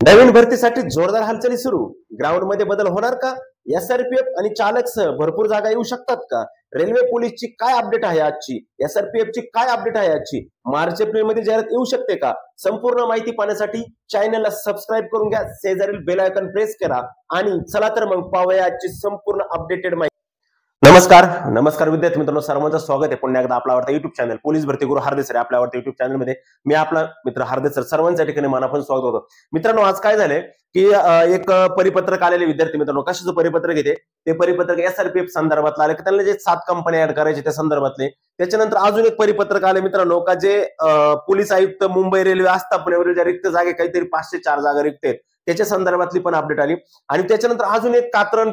नवीन भरतीसाठी जोरदार हालचाली सुरू. ग्राउंड मध्ये बदल होणार का? एसआरपीएफ आणि चालक सह भरपूर जागा येऊ शकतात का? रेल्वे पोलीसची काय अपडेट आहे आजची? एसआरपीएफ ची काय अपडेट आहे आजची? मार्च एप्रिल मध्ये जाहिरात येऊ शकते का? संपूर्ण माहिती पाहण्यासाठी चॅनलला सबस्क्राईब करून घ्या, शेजारील बेल आयकॉन प्रेस करा आणि चला तर मग पाहूया आजची संपूर्ण अपडेटेड माहिती. नमस्कार नमस्कार विद्यार्थी मित्रांनो, सर्वांचं स्वागत आहे पुन्हा एकदा आपला आवडता युट्यूब चॅनल पोलीस भरती गुरु हार्दिक सर आपल्या आवडत्या युट्यूब चॅनल मध्ये. मी आपला मित्र हार्दिक सर, सर्वांच्या ठिकाणी मनापासून स्वागत होतो. मित्रांनो, आज काय झालंय की एक परिपत्रक आलेले विद्यार्थी मित्रांनो. कशाचं परिपत्रक येते? ते परिपत्रक एसआरपीएफ संदर्भातलं आले की त्यांना जे 7 कंपन्या ऍड करायचे त्या संदर्भातले. त्याच्यानंतर अजून एक परिपत्रक आले मित्रांनो का जे पोलीस आयुक्त मुंबई रेल्वे आस्थापनेवरील ज्या रिक्त जागे काहीतरी 504 जागा रिक्त आहेत त्याच्या संदर्भातली पण अपडेट आली. आणि त्याच्यानंतर अजून एक कात्रण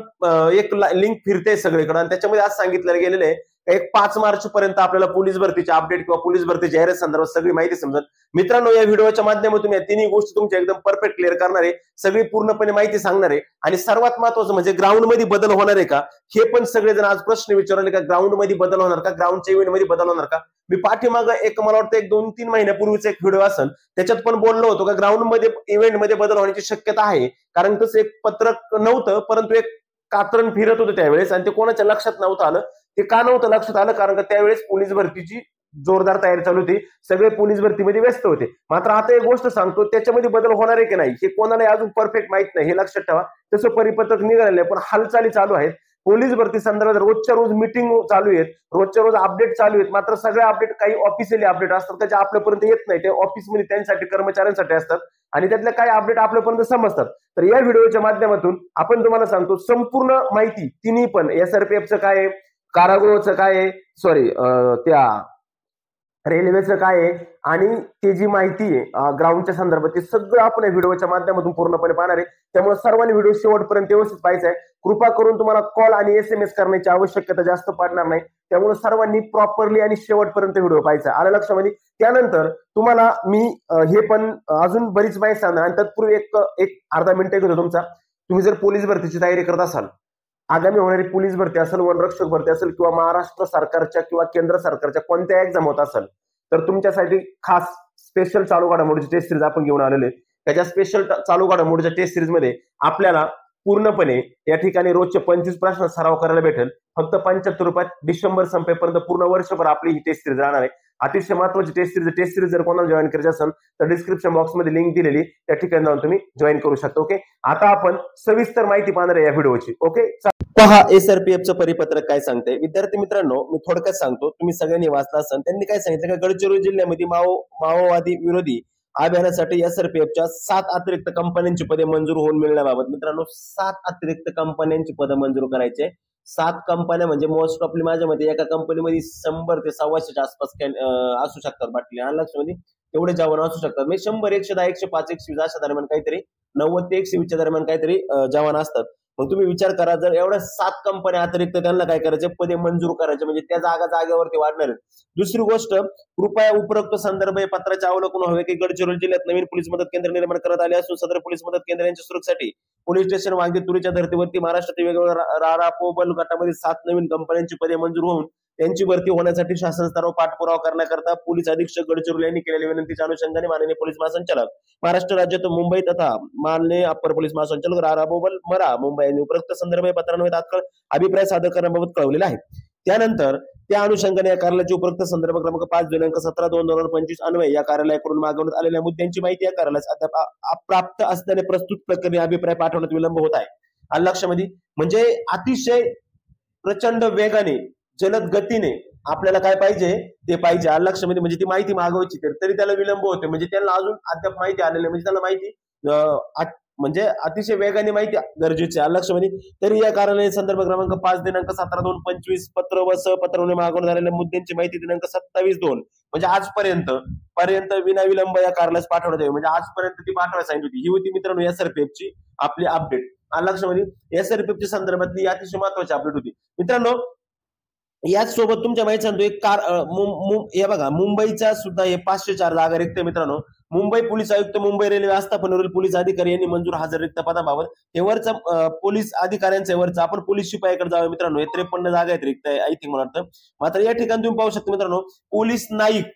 एक लिंक फिरते सगळीकडे आणि त्याच्यामध्ये आज सांगितलं गेलेलं आहे एक 5 मार्च पर्यंत आपल्याला पोलीस भरतीचे अपडेट किंवा पोलीस भरती जाहिरात संदर्भात सगळी माहिती समजत. मित्रांनो, या व्हिडिओच्या माध्यमातून या तिन्ही गोष्टी तुमच्या एकदम परफेक्ट क्लिअर करणार आहे, सगळी पूर्णपणे माहिती सांगणार आहे. आणि सर्वात महत्त्वाचं म्हणजे ग्राउंड मध्ये बदल होणार आहे का, हे पण सगळेजण आज प्रश्न विचारले का ग्राउंड मध्ये बदल होणार का, ग्राउंडच्या इव्हेंट मध्ये बदल होणार का. मी पाठीमागं एक मला वाटतं 1-2-3 महिन्यापूर्वीचा एक व्हिडिओ असेल त्याच्यात पण बोललो होतो का ग्राउंड मध्ये इव्हेंट मध्ये बदल होण्याची शक्यता आहे. कारण तसं एक पत्रक नव्हतं, परंतु एक कात्रण फिरत होतं त्यावेळेस आणि ते कोणाच्या लक्षात नव्हतं आलं. ते का नव्हतं लक्षात आलं? कारण का त्यावेळेस पोलीस भरतीची जोरदार तयारी चालू होती, सगळे पोलीस भरतीमध्ये व्यस्त होते. मात्र आता एक गोष्ट सांगतो, त्याच्यामध्ये बदल होणार आहे की नाही हे कोणाला अजून परफेक्ट माहित नाही, हे लक्षात ठेवा. तसं परिपत्रक निघालेलं आहे, पण हालचाली चालू आहेत. पोलीस भरती संदर्भात रोजच्या रोज मिटिंग चालू आहेत, रोजच्या रोज अपडेट चालू आहेत. मात्र सगळे अपडेट काही ऑफिशियली अपडेट असतात त्याच्या आपल्यापर्यंत येत नाही, ते ऑफिसमध्ये त्यांच्यासाठी कर्मचाऱ्यांसाठी असतात आणि त्यातल्या काही अपडेट आपल्यापर्यंत समजतात. तर या व्हिडिओच्या माध्यमातून आपण तुम्हाला सांगतो संपूर्ण माहिती, तिन्ही पण एसआरपीएफचं काय आहे, कारागृहाचं काय आहे, सॉरी त्या रेल्वेचं काय आहे आणि ते जी माहिती आहे ग्राउंडच्या संदर्भात, ते सगळं आपण या व्हिडिओच्या माध्यमातून पूर्णपणे पाहणार आहे. त्यामुळे सर्वांनी व्हिडिओ शेवटपर्यंत व्यवस्थित पाहायचा आहे. कृपा करून तुम्हाला कॉल आणि SMS करण्याची आवश्यकता जास्त पडणार नाही, त्यामुळे सर्वांनी प्रॉपरली आणि शेवटपर्यंत व्हिडिओ पाहायचा. आलं लक्षामध्ये? त्यानंतर तुम्हाला मी हे पण अजून बरीच माहिती सांगणार आणि तत्पूर्वी एक अर्धा मिनिट घेतो तुमचा. तुम्ही जर पोलीस भरतीची तयारी करत असाल, आगामी होणारी पोलीस भरती असेल, वनरक्षक भरती असेल किंवा महाराष्ट्र सरकारच्या किंवा केंद्र सरकारच्या कोणत्या एक्झाम होत असेल, तर तुमच्यासाठी खास स्पेशल चालू घडामोडीची टेस्ट सिरीज आपण घेऊन आलेले. त्याच्या स्पेशल चालू घडामोडीच्या टेस्ट सिरीज मध्ये आपल्याला पूर्णपणे या ठिकाणी रोजचे 25 प्रश्न सराव करायला भेटेल फक्त 75 रुपयात. डिसेंबर संपेपर्यंत पूर्ण वर्षभर आपली ही टेस्ट सिरीज राहणार आहे. अतिशय महत्वाची टेस्ट सिरीज जर कोणाला जॉईन करायची असेल तर डिस्क्रिप्शन बॉक्स मध्ये लिंक दिलेली, त्या ठिकाणी जाऊन तुम्ही जॉईन करू शकता. ओके, आता आपण सविस्तर माहिती पाहणार आहे या व्हिडिओची. ओके, पहा एसआरपीएफचं परिपत्रक काय सांगते. विद्यार्थी मित्रांनो, मी थोडक्यात सांगतो, तुम्ही सगळ्यांनी वाचला असाल. त्यांनी काय सांगितलं का गडचिरोली जिल्ह्यामध्ये माओवादी विरोधी अभियानासाठी एसआरपीएफच्या 7 अतिरिक्त कंपन्यांची पदे मंजूर होऊन मिळण्याबाबत. मित्रांनो, 7 अतिरिक्त कंपन्यांची पदं मंजूर करायचे. 7 कंपन्या म्हणजे मोस्ट ऑफली माझ्या मते एका कंपनीमध्ये 100 ते 125च्या आसपास असू शकतात बाटली. आणि लक्षामध्ये तेवढे जवान असू शकतात. म्हणजे 100, 110, 105, 120 अशा दरम्यान काहीतरी 90 ते 120च्या दरम्यान काहीतरी जवान असतात. मग तुम्ही विचार करा, जर एवढ्या 7 कंपन्या अतिरिक्त त्यांना काय करायचे, पदे मंजूर करायचे, म्हणजे त्या जागेवरती वाढणार आहेत. दुसरी गोष्ट, कृपया उपरोक्त संदर्भ पत्राचे अवलोकन व्हावे की गडचिरोली जिल्ह्यात नवीन पोलीस मदत केंद्र निर्माण करण्यात आले असून सदर पोलीस मदत केंद्र यांच्या सुरक्षेसाठी पोलीस स्टेशन वांगी तुरीच्या धर्तीवरती महाराष्ट्रातील वेगवेगळ्या रारापोबल गटामध्ये 7 नवीन कंपन्यांची पदे मंजूर होऊन त्यांची भरती होण्यासाठी शासन स्तरावर पाठपुरावा करण्याकरता पोलीस अधीक्षक गडचिरोली यांनी केलेल्या विनंतीच्या अनुषंगाने माननीय पोलीस महासंचालक महाराष्ट्र राज्यात मुंबई तथा माननीय अप्पर पोलीस महासंचालक रारापोबल मरा मुंबई यांनी उपरोक्त संदर्भ पत्रान्वये तात्काळ अभिप्राय सादर करण्याबाबत कळवलेला आहे. त्यानंतर त्या अनुषंगाने या कार्यालयाची उपरोक्त संदर्भ क्रमांक 5 दिनांक 17/2/2025 अन्वये या कार्यालयाकडून मागवण्यात आलेल्या मुद्द्यांची माहिती या कार्यालयास अद्याप अप्राप्त असल्याने प्रस्तुत प्रकरणी अभिप्राय पाठवण्यात विलंब होत आहे. आलं लक्षामध्ये? म्हणजे अतिशय प्रचंड वेगाने, जलद गतीने आपल्याला काय पाहिजे ते पाहिजे. आलं लक्षामध्ये? म्हणजे ती माहिती मागवायची तरी त्याला विलंब होते, म्हणजे त्यांना अजून अद्याप माहिती आलेली, म्हणजे त्याला माहिती म्हणजे अतिशय वेगाने माहिती गरजेची. आलं लक्षामध्ये? तरी या कार्यालय संदर्भ क्रमांक 5 दिनांक 17/2/25 पत्र व सहपत्राने मागवण्यात आलेल्या मुद्द्यांची माहिती दिनांक 27/2 म्हणजे आजपर्यंत विना विलंब या कार्यालयास पाठवण्यात यावी. म्हणजे आजपर्यंत ती पाठवायला सांगितली होती. ही होती मित्रांनो एसआरपीएफची आपली अपडेट. आलं लक्षामध्ये? एसआरपीएफच्या संदर्भातली अतिशय महत्वाची अपडेट होती. मित्रांनो, याच सोबत तुमच्या माहिती सांगतो एक हे बघा, मुंबईचा सुद्धा हे 504 जागा रिक्त आहे. मित्रांनो, मुंबई पोलीस आयुक्त मुंबई रेल्वे आस्थापनेवरील पोलीस अधिकारी यांनी मंजूर हजर रिक्त पदाबाबत हे वरचा पोलीस अधिकाऱ्यांचं वरचा आपण पोलीस शिपायाकडे जाऊया. मित्रांनो, हे 53 जागा आहेत रिक्त आहे आय थिंक मला वाटतं. मात्र या ठिकाणी तुम्ही पाहू शकता मित्रांनो, पोलीस नाईक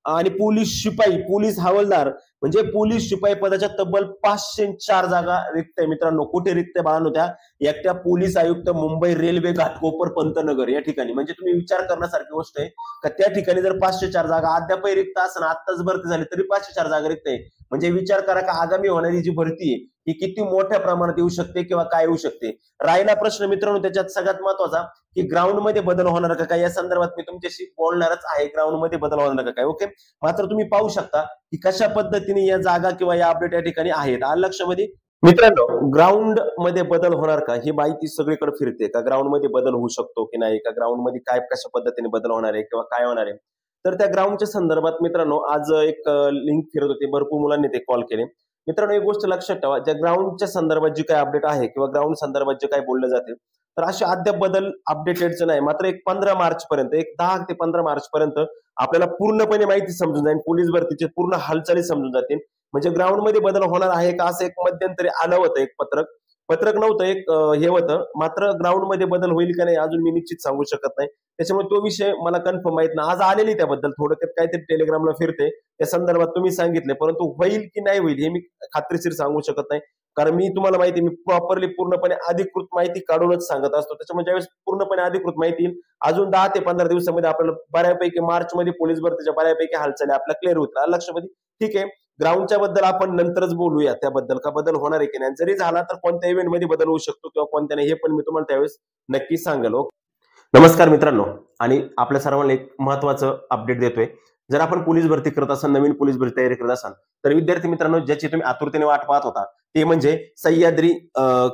आणि पोलीस शिपाई, पोलीस हवालदार म्हणजे पोलीस शिपाई पदाच्या तब्बल 504 जागा रिक्त आहे मित्रांनो. कुठे रिक्त आहे बाळांनो? त्या एकट्या पोलीस आयुक्त मुंबई रेल्वे घाटकोपर पंतनगर या ठिकाणी. म्हणजे तुम्ही विचार करण्यासारखी गोष्ट आहे का त्या ठिकाणी जर 504 जागा अद्यापही रिक्त असं आत्ताच भरती झाली तरी 504 जागा रिक्त आहे. म्हणजे विचार करा का आगामी होणारी जी भरती आहे ही किती मोठ्या प्रमाणात येऊ शकते किंवा काय येऊ शकते. राहिला प्रश्न मित्रांनो त्याच्यात सगळ्यात महत्वाचा की ग्राउंड मध्ये बदल होणार का काय, या संदर्भात मी तुमच्याशी बोलणारच आहे. ग्राउंड मध्ये बदल होणार का काय, ओके. मात्र तुम्ही पाहू शकता की कशा पद्धतीने या जागा किंवा या अपडेट या ठिकाणी आहेत. आलं लक्षामध्ये मित्रांनो? ग्राउंड मध्ये बदल होणार का ही माहिती सगळीकडे फिरते का ग्राउंड मध्ये बदल होऊ शकतो की नाही, का ग्राउंड मध्ये काय कशा पद्धतीने बदल होणार आहे किंवा काय होणार आहे. तर त्या ग्राउंडच्या संदर्भात मित्रांनो आज एक लिंक फिरत होती, भरपूर मुलांनी ते कॉल केले. मित्रांनो एक गोष्ट लक्षात ठेवा, ज्या ग्राउंडच्या संदर्भात जी काय अपडेट आहे किंवा ग्राउंड संदर्भात जे काय बोलले जाते तर असे अद्याप बदल अपडेटेडचं नाही. मात्र एक 15 मार्च पर्यंत, एक 10 ते 15 मार्च पर्यंत आपल्याला पूर्णपणे माहिती समजून जाईल, पोलीस भरतीचे पूर्ण हालचाली समजून जातील. म्हणजे ग्राउंड मध्ये बदल होणार आहे का असं एक मध्यंतरी आलं होतं, एक पत्रक नव्हतं, एक हे होतं. मात्र ग्राउंड मध्ये बदल होईल का नाही अजून मी निश्चित सांगू शकत नाही. त्याच्यामुळे तो विषय मला कन्फर्म माहित नाही. आज आलेली त्याबद्दल थोडक्यात काहीतरी टेलिग्रामला फिरते, त्या संदर्भात तुम्ही सांगितले, परंतु होईल की नाही होईल हे मी खात्रीशीर सांगू शकत नाही. कारण मी तुम्हाला माहिती, मी प्रॉपरली पूर्णपणे अधिकृत माहिती काढूनच सांगत असतो. त्याच्यामुळे ज्यावेळेस पूर्णपणे अधिकृत माहिती येईल अजून 10 ते 15 दिवसामध्ये आपल्याला बऱ्यापैकी मार्च मध्ये पोलीस भरतीच्या बऱ्यापैकी हालचाली आपल्या क्लिअर होतील. लक्षामध्ये ठीक आहे. ग्राउंडच्या बद्दल आपण नंतरच बोलूया, त्याबद्दल का बदल होणार आहे की नाही, जरी झाला तर कोणत्या इव्हेंट मध्ये बदल होऊ शकतो किंवा कोणत्या नाही हे पण मी तुम्हाला त्यावेळेस नक्की सांगेल. नमस्कार मित्रांनो, आणि आपल्या सर्वांना एक महत्वाचं अपडेट देतोय. जर आपण पोलीस भरती करत असाल, नवीन पोलीस भरती तयारी करत असाल तर विद्यार्थी मित्रांनो ज्याची तुम्ही आतुरतेने वाट पाहत होता ते म्हणजे सह्याद्री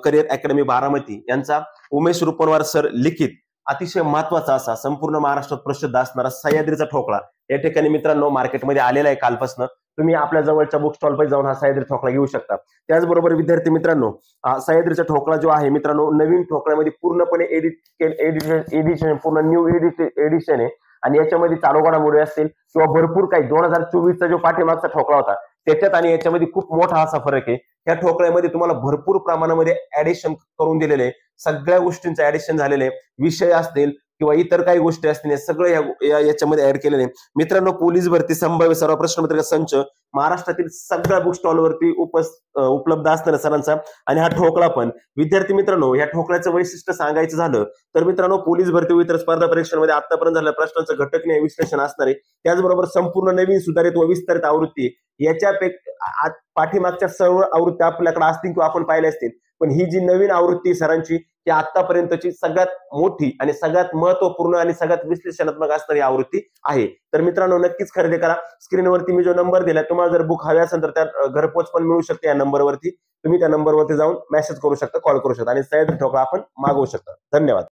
करिअर अकॅडमी बारामती यांचा उमेश रुपनवार सर लिखित अतिशय महत्वाचा असा संपूर्ण महाराष्ट्रात प्रसिद्ध असणारा सह्याद्रीचा ठोकळा या ठिकाणी मित्रांनो मार्केटमध्ये आलेला आहे कालपासून. तुम्ही आपल्या जवळच्या बुक स्टॉल पाहिजे जाऊन हा सह्याद्री ठोकळा घेऊ शकता. त्याचबरोबर विद्यार्थी मित्रांनो सह्याद्रीचा ठोकळा जो आहे मित्रांनो नवीन ठोकळ्यामध्ये पूर्णपणे एडिशन पूर्ण न्यू एडिशन आहे. आणि याच्यामध्ये चालू घडामोडी असतील किंवा भरपूर काही 2024चा जो पाठीमागचा ठोकळा होता त्याच्यात आणि याच्यामध्ये खूप मोठा असा फरक आहे. या ठोकळ्यामध्ये तुम्हाला भरपूर प्रमाणामध्ये ऍडिशन करून दिलेले, सगळ्या गोष्टींचं ऍडिशन झालेले, विषय असतील किंवा इतर काही गोष्टी असतील सगळं याच्यामध्ये ऍड केलेले. मित्रांनो पोलीस भरती संभाव्य सर्व प्रश्नपत्रिका संच महाराष्ट्रातील सगळ्या बुक स्टॉलवरती उपलब्ध असणारा सरांचा आणि हा ठोकळा पण. विद्यार्थी मित्रांनो या ठोकळ्याचं वैशिष्ट्य सांगायचं झालं तर मित्रांनो पोलीस भरती व इतर स्पर्धा परीक्षांमध्ये आतापर्यंत झालेल्या प्रश्नांचं घटकनीय विश्लेषण असणार आहे. त्याचबरोबर संपूर्ण नवीन सुधारित व विस्तारित आवृत्ती, याच्यापेक्षा पाठीमागच्या सर्व आवृत्त्या आपल्याकडे असतील किंवा आपण पाहिल्या असतील, पण ही जी नवीन आवृत्ती सरांची ही आतापर्यंतची सगळ्यात मोठी आणि सगळ्यात महत्वपूर्ण आणि सगळ्यात विश्लेषणात्मक असणारी आवृत्ती आहे. तर मित्रांनो नक्कीच खरेदी करा. स्क्रीनवरती मी जो नंबर दिला, तुम्हाला जर बुक हवे असेल तर त्या घरपोच पण मिळू शकते. या नंबरवरती तुम्ही त्या नंबरवरती जाऊन मेसेज करू शकता, कॉल करू शकता आणि सह्याद्री ठोकळा आपण मागवू शकता. धन्यवाद.